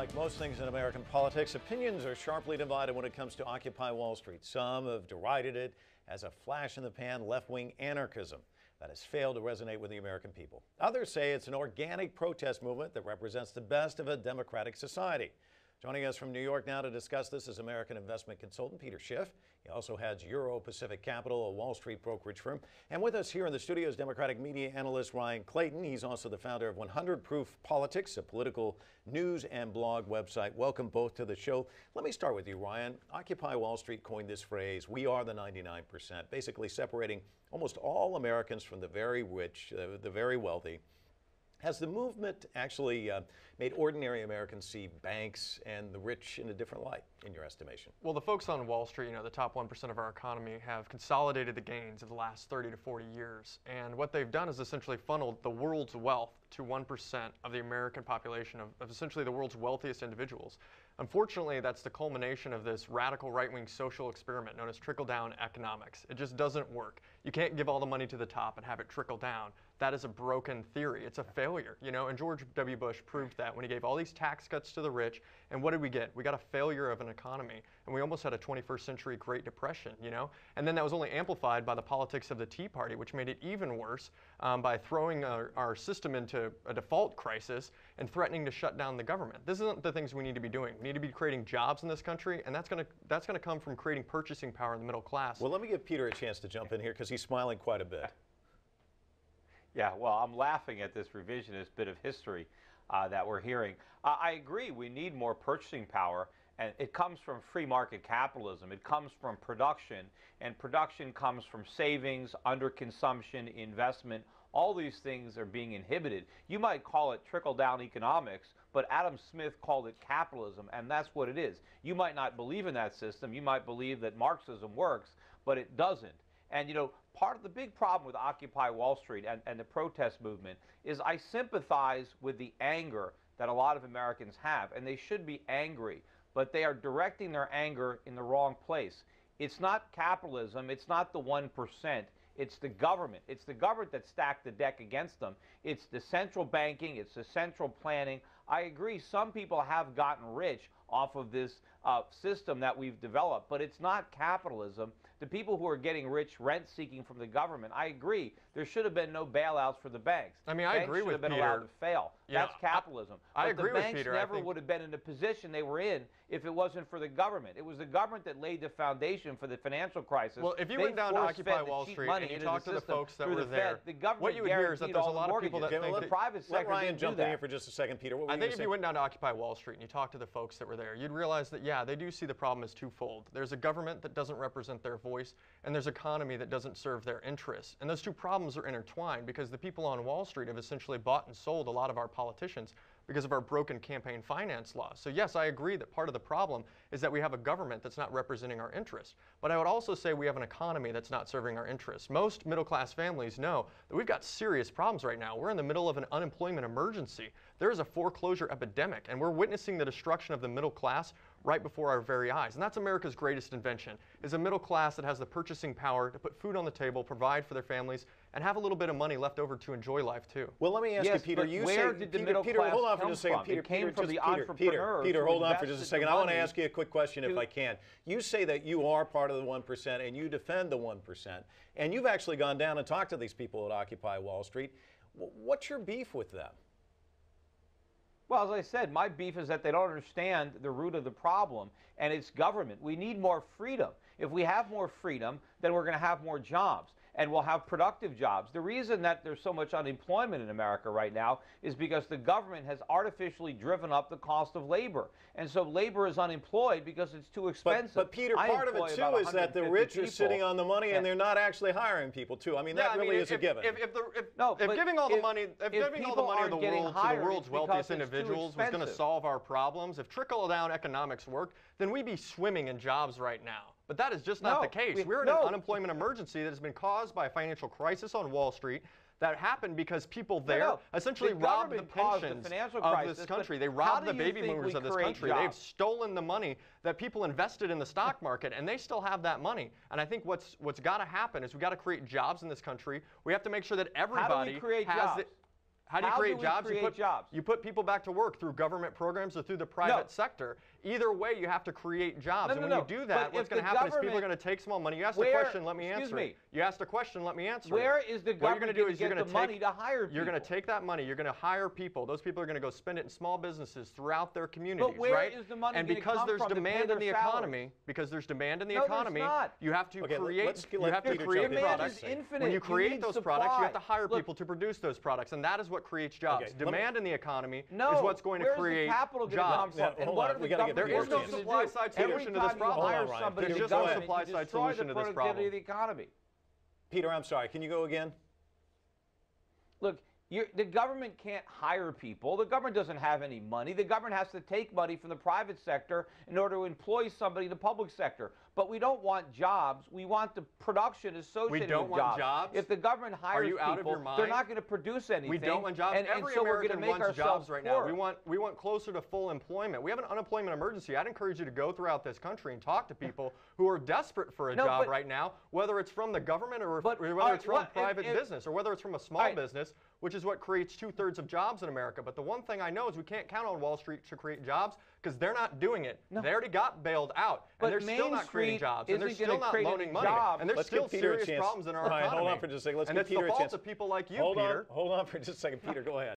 Like most things in American politics, opinions are sharply divided when it comes to Occupy Wall Street. Some have derided it as a flash-in-the-pan left-wing anarchism that has failed to resonate with the American people. Others say it's an organic protest movement that represents the best of a democratic society. Joining us from New York now to discuss this is American investment consultant Peter Schiff. He also heads Euro Pacific Capital, a Wall Street brokerage firm. And with us here in the studio is Democratic media analyst Ryan Clayton. He's also the founder of 100 Proof Politics, a political news and blog website. Welcome both to the show. Let me start with you, Ryan. Occupy Wall Street coined this phrase, "We are the 99%, basically separating almost all Americans from the very rich, the very wealthy. Has the movement actually made ordinary Americans see banks and the rich in a different light, in your estimation? Well, the folks on Wall Street, the top 1% of our economy, have consolidated the gains of the last 30 to 40 years. And what they've done is essentially funneled the world's wealth to 1% of the American population, of essentially the world's wealthiest individuals. Unfortunately, that's the culmination of this radical right-wing social experiment known as trickle-down economics. It just doesn't work. You can't give all the money to the top and have it trickle down. That is a broken theory. It's a failure, and George W. Bush proved that when he gave all these tax cuts to the rich. And what did we get? We got a failure of an economy, and we almost had a 21st century Great Depression, And then that was only amplified by the politics of the Tea Party, which made it even worse by throwing our system into a default crisis and threatening to shut down the government. This isn't the things we need to be doing. We need to be creating jobs in this country, and that's going to come from creating purchasing power in the middle class. Well, let me give Peter a chance to jump in here because he's smiling quite a bit. Yeah, well, I'm laughing at this revisionist bit of history that we're hearing. I agree, we need more purchasing power, and it comes from free market capitalism. It comes from production, and production comes from savings, underconsumption, investment. All these things are being inhibited. You might call it trickle-down economics, but Adam Smith called it capitalism, and that's what it is. You might not believe in that system. You might believe that Marxism works, but it doesn't. And, part of the big problem with Occupy Wall Street and the protest movement is I sympathize with the anger that a lot of Americans have, and they should be angry, but they are directing their anger in the wrong place. It's not capitalism. It's not the 1%. It's the government. It's the government that stacked the deck against them. It's the central banking. It's the central planning. I agree, some people have gotten rich off of this system that we've developed, but it's not capitalism. The people who are getting rich rent-seeking from the government, I agree, there should have been no bailouts for the banks. I mean, I agree with Peter. Banks should have been allowed to fail. That's capitalism. I agree with Peter. But the banks never would have been in the position they were in if it wasn't for the government. It was the government that laid the foundation for the financial crisis. Well, if you went down to Occupy Wall Street and you talked to the folks that were there, what you would hear is that there's a lot of people that think that... Let Ryan jump in here for just a second, Peter. I think if you went down to Occupy Wall Street and you talked to the folks that were there, you'd realize that, yeah, they do see the problem as twofold. There's a government that doesn't represent their voice, and there's an economy that doesn't serve their interests. And those two problems are intertwined because the people on Wall Street have essentially bought and sold a lot of our politicians because of our broken campaign finance laws. So yes, I agree that part of the problem is that we have a government that's not representing our interests. But I would also say we have an economy that's not serving our interests. Most middle-class families know that we've got serious problems right now. We're in the middle of an unemployment emergency. There is a foreclosure epidemic, and we're witnessing the destruction of the middle class right before our very eyes. And that's America's greatest invention, is a middle class that has the purchasing power to put food on the table, provide for their families, and have a little bit of money left over to enjoy life too. Well, let me ask you, Peter. Where did the middle class hold on for come just a second. from? Peter, it came from the entrepreneurs. Peter, hold on for just a second. I want to ask you a quick question, if I can. You say that you are part of the 1% and you defend the 1%, and you've actually gone down and talked to these people at Occupy Wall Street. What's your beef with them? Well, as I said, my beef is that they don't understand the root of the problem, and it's government. We need more freedom. If we have more freedom, then we're going to have more jobs, and we'll have productive jobs. The reason that there's so much unemployment in America right now is because the government has artificially driven up the cost of labor. And so labor is unemployed because it's too expensive. But Peter, part of it, too, is that the rich are sitting on the money and they're not actually hiring people, too. I mean, that really is a given. If giving all the money in the world's wealthiest individuals was going to solve our problems, if trickle-down economics worked, then we'd be swimming in jobs right now. But that is just not the case. We're in an unemployment emergency that has been caused by a financial crisis on Wall Street that happened because people there essentially robbed the pensions of this country. They robbed the baby boomers of this country. They've stolen the money that people invested in the stock market, and they still have that money. And I think what's got to happen is we've got to create jobs in this country. We have to make sure that everybody has How do you create jobs? Jobs? You put people back to work through government programs or through the private sector. Either way, you have to create jobs. And when you do that, what's going to happen is people are going to take small money. You asked a question, let me answer it. You asked a question, let me answer it. Where is the government going to get the money to hire people? You're going to take that money, you're going to hire people. Those people are going to go spend it in small businesses throughout their communities, but where is the money and because there's demand in the economy, you have to create products. When you create those products, you have to hire people to produce those products, and that is what creates jobs. Demand in the economy is what's going to create jobs. There is no supply-side solution to this problem. There's just no supply-side solution to this problem. Peter, I'm sorry. Can you go again? Look, the government can't hire people. The government doesn't have any money. The government has to take money from the private sector in order to employ somebody in the public sector. But we don't want jobs. We want the production associated with jobs. We don't want jobs? If the government hires people, they're not going to produce anything. We don't want jobs. Every American wants jobs right now. We want closer to full employment. We have an unemployment emergency. I'd encourage you to go throughout this country and talk to people who are desperate for a job right now, whether it's from the government or whether it's from private business or whether it's from a small business, which is what creates 2/3 of jobs in America. But the one thing I know is we can't count on Wall Street to create jobs because they're not doing it. They already got bailed out, and they're still not creating jobs, and they're still not loaning money, and there's still serious problems in our economy. Hold on for just a second. Let's give Peter a chance. And it's the fault of people like you, Peter. Hold on for just a second. Peter, go ahead.